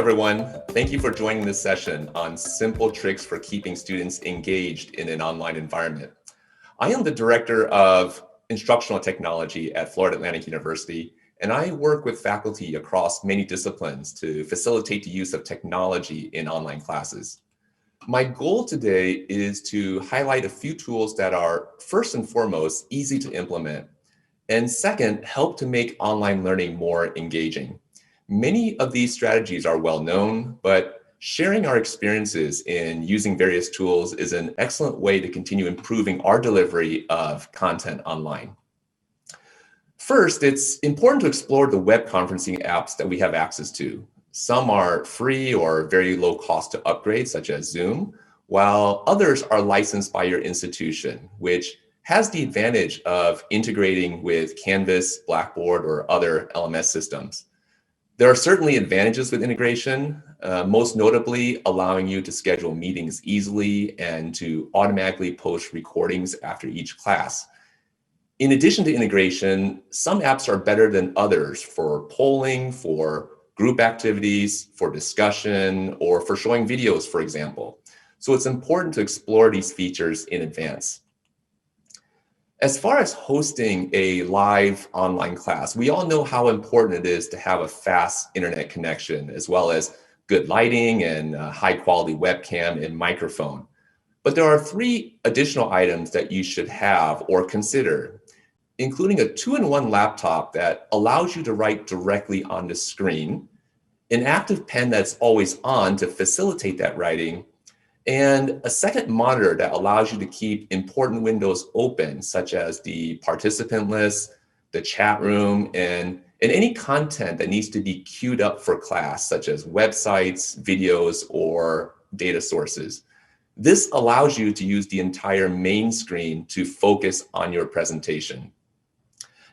everyone. Thank you for joining this session on simple tricks for keeping students engaged in an online environment. I am the Director of Instructional Technology at Florida Atlantic University, and I work with faculty across many disciplines to facilitate the use of technology in online classes. My goal today is to highlight a few tools that are, first and foremost, easy to implement, and second, help to make online learning more engaging. Many of these strategies are well known, but sharing our experiences in using various tools is an excellent way to continue improving our delivery of content online. First, it's important to explore the web conferencing apps that we have access to. Some are free or very low cost to upgrade, such as Zoom, while others are licensed by your institution, which has the advantage of integrating with Canvas, Blackboard, or other LMS systems. There are certainly advantages with integration, most notably allowing you to schedule meetings easily and to automatically post recordings after each class. In addition to integration, some apps are better than others for polling, for group activities, for discussion, or for showing videos, for example. So it's important to explore these features in advance. As far as hosting a live online class, we all know how important it is to have a fast internet connection, as well as good lighting and high quality webcam and microphone. But there are three additional items that you should have or consider, including a 2-in-1 laptop that allows you to write directly on the screen, an active pen that's always on to facilitate that writing, and a second monitor that allows you to keep important windows open, such as the participant list, the chat room, and any content that needs to be queued up for class, such as websites, videos, or data sources. This allows you to use the entire main screen to focus on your presentation.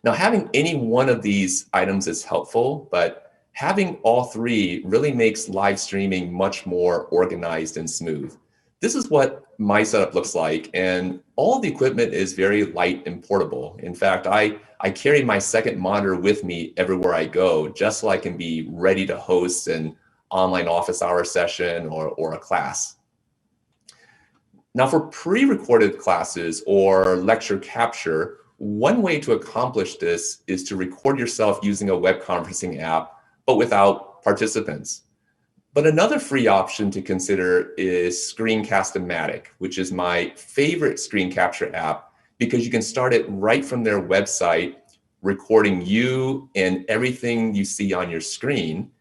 Now, having any one of these items is helpful, but having all three really makes live streaming much more organized and smooth. This is what my setup looks like, and all the equipment is very light and portable. In fact, I carry my second monitor with me everywhere I go, just so I can be ready to host an online office hour session or a class. Now, for pre-recorded classes or lecture capture, one way to accomplish this is to record yourself using a web conferencing app, but without participants. But another free option to consider is Screencast-O-Matic, which is my favorite screen capture app because you can start it right from their website, recording you and everything you see on your screen.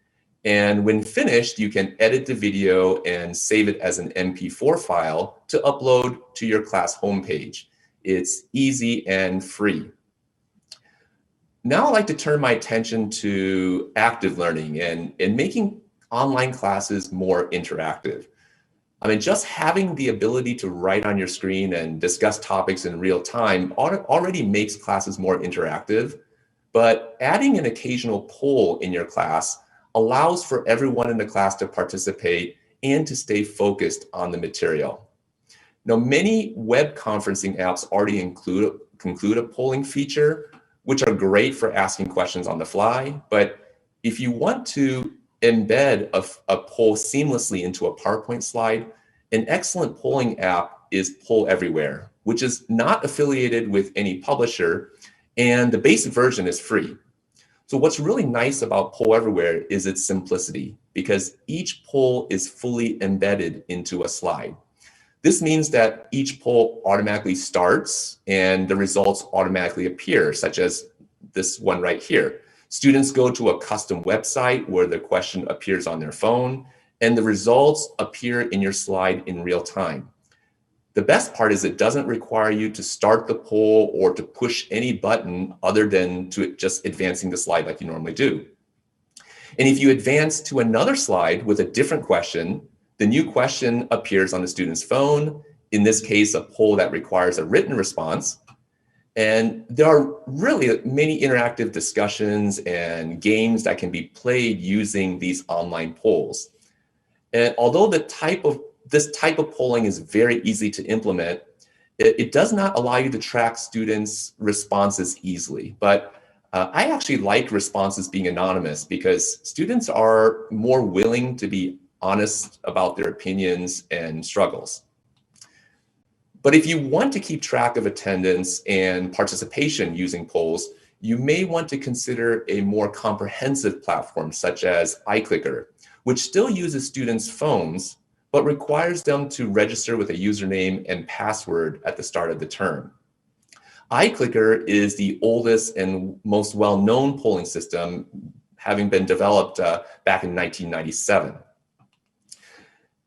And when finished, you can edit the video and save it as an MP4 file to upload to your class homepage. It's easy and free. Now I'd like to turn my attention to active learning and making online classes more interactive. I mean, just having the ability to write on your screen and discuss topics in real time already makes classes more interactive, but adding an occasional poll in your class allows for everyone in the class to participate and to stay focused on the material. Now, many web conferencing apps already include a polling feature, which are great for asking questions on the fly, but if you want to embed a poll seamlessly into a PowerPoint slide, an excellent polling app is Poll Everywhere, which is not affiliated with any publisher, and the basic version is free. So what's really nice about Poll Everywhere is its simplicity, because each poll is fully embedded into a slide. This means that each poll automatically starts and the results automatically appear, such as this one right here. Students go to a custom website where the question appears on their phone, and the results appear in your slide in real time. The best part is it doesn't require you to start the poll or to push any button other than to just advancing the slide like you normally do. And if you advance to another slide with a different question, the new question appears on the student's phone, in this case, a poll that requires a written response. And there are really many interactive discussions and games that can be played using these online polls. And although this type of polling is very easy to implement, it does not allow you to track students' responses easily. But I actually like responses being anonymous because students are more willing to be honest about their opinions and struggles. But if you want to keep track of attendance and participation using polls, you may want to consider a more comprehensive platform such as iClicker, which still uses students' phones, but requires them to register with a username and password at the start of the term. iClicker is the oldest and most well-known polling system, having been developed back in 1997.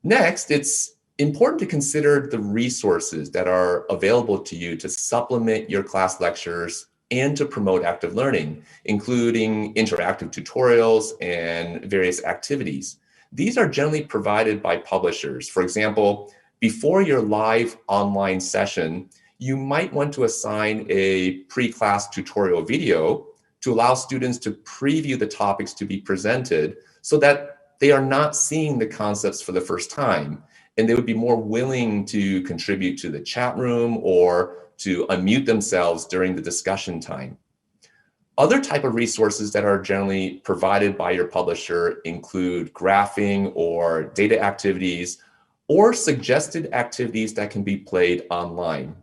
Next, it's important to consider the resources that are available to you to supplement your class lectures and to promote active learning, including interactive tutorials and various activities. These are generally provided by publishers. For example, before your live online session, you might want to assign a pre-class tutorial video to allow students to preview the topics to be presented so that they are not seeing the concepts for the first time, and they would be more willing to contribute to the chat room or to unmute themselves during the discussion time. Other type of resources that are generally provided by your publisher include graphing or data activities or suggested activities that can be played online.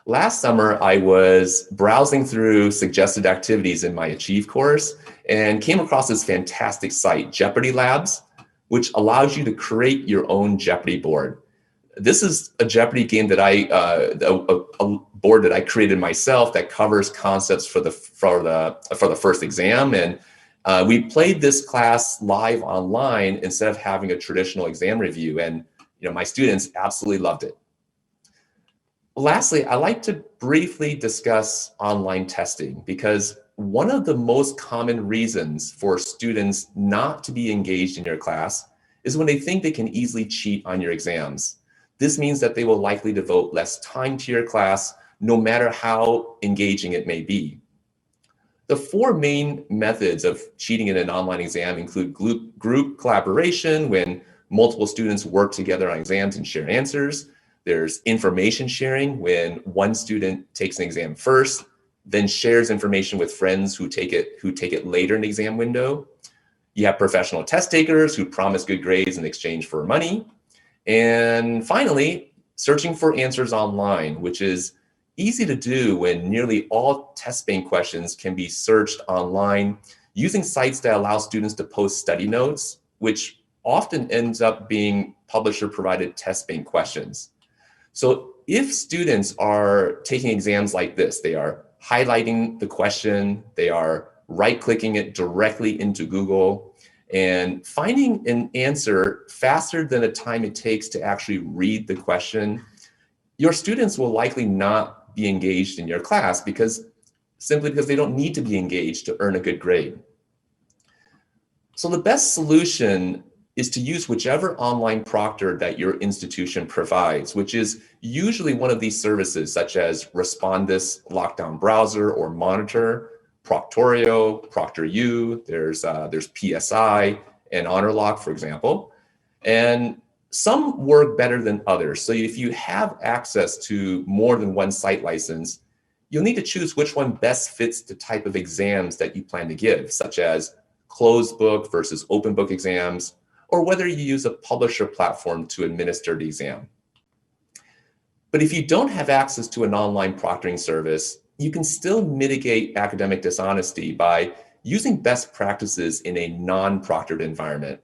Last summer, I was browsing through suggested activities in my Achieve course and came across this fantastic site, Jeopardy Labs, which allows you to create your own Jeopardy board. This is a Jeopardy game that a board that I created myself that covers concepts for the first exam, and we played this class live online instead of having a traditional exam review, and my students absolutely loved it. Lastly, I like to briefly discuss online testing because one of the most common reasons for students not to be engaged in your class is when they think they can easily cheat on your exams. This means that they will likely devote less time to your class, no matter how engaging it may be. The four main methods of cheating in an online exam include group collaboration, when multiple students work together on exams and share answers. There's information sharing, when one student takes an exam first, then shares information with friends who take it later in the exam window. You have professional test takers who promise good grades in exchange for money. And finally, searching for answers online, which is easy to do when nearly all test bank questions can be searched online using sites that allow students to post study notes, which often ends up being publisher-provided test bank questions. So if students are taking exams like this, they are highlighting the question, they are right-clicking it directly into Google, and finding an answer faster than the time it takes to actually read the question, your students will likely not be engaged in your class simply because they don't need to be engaged to earn a good grade. So the best solution is to use whichever online proctor that your institution provides, which is usually one of these services such as Respondus Lockdown Browser or Monitor, Proctorio, ProctorU, there's PSI and HonorLock, for example. And some work better than others. So if you have access to more than one site license, you'll need to choose which one best fits the type of exams that you plan to give, such as closed book versus open book exams, or whether you use a publisher platform to administer the exam. But if you don't have access to an online proctoring service, you can still mitigate academic dishonesty by using best practices in a non-proctored environment.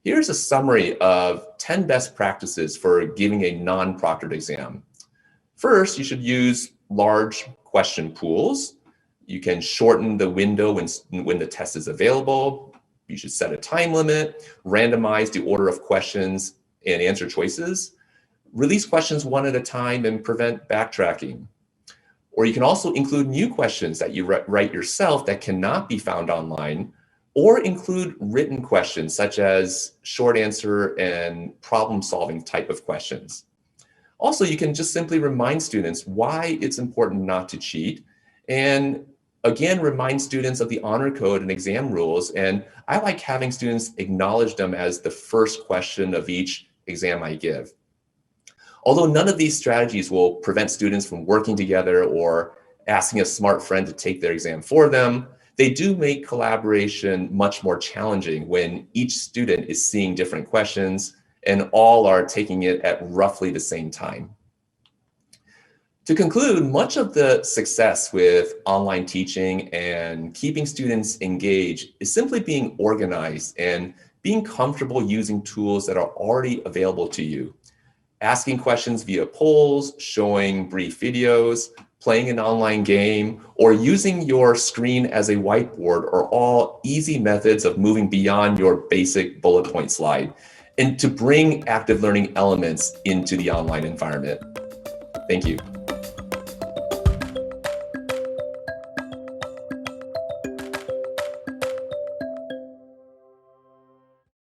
Here's a summary of 10 best practices for giving a non-proctored exam. First, you should use large question pools. You can shorten the window when the test is available. You should set a time limit, randomize the order of questions and answer choices, release questions one at a time, and prevent backtracking. Or you can also include new questions that you write yourself that cannot be found online, or include written questions such as short answer and problem-solving type of questions. Also, you can just simply remind students why it's important not to cheat, and again, remind students of the honor code and exam rules. And I like having students acknowledge them as the first question of each exam I give. Although none of these strategies will prevent students from working together or asking a smart friend to take their exam for them, they do make collaboration much more challenging when each student is seeing different questions and all are taking it at roughly the same time. To conclude, much of the success with online teaching and keeping students engaged is simply being organized and being comfortable using tools that are already available to you. Asking questions via polls, showing brief videos, playing an online game, or using your screen as a whiteboard are all easy methods of moving beyond your basic bullet point slide and to bring active learning elements into the online environment. Thank you.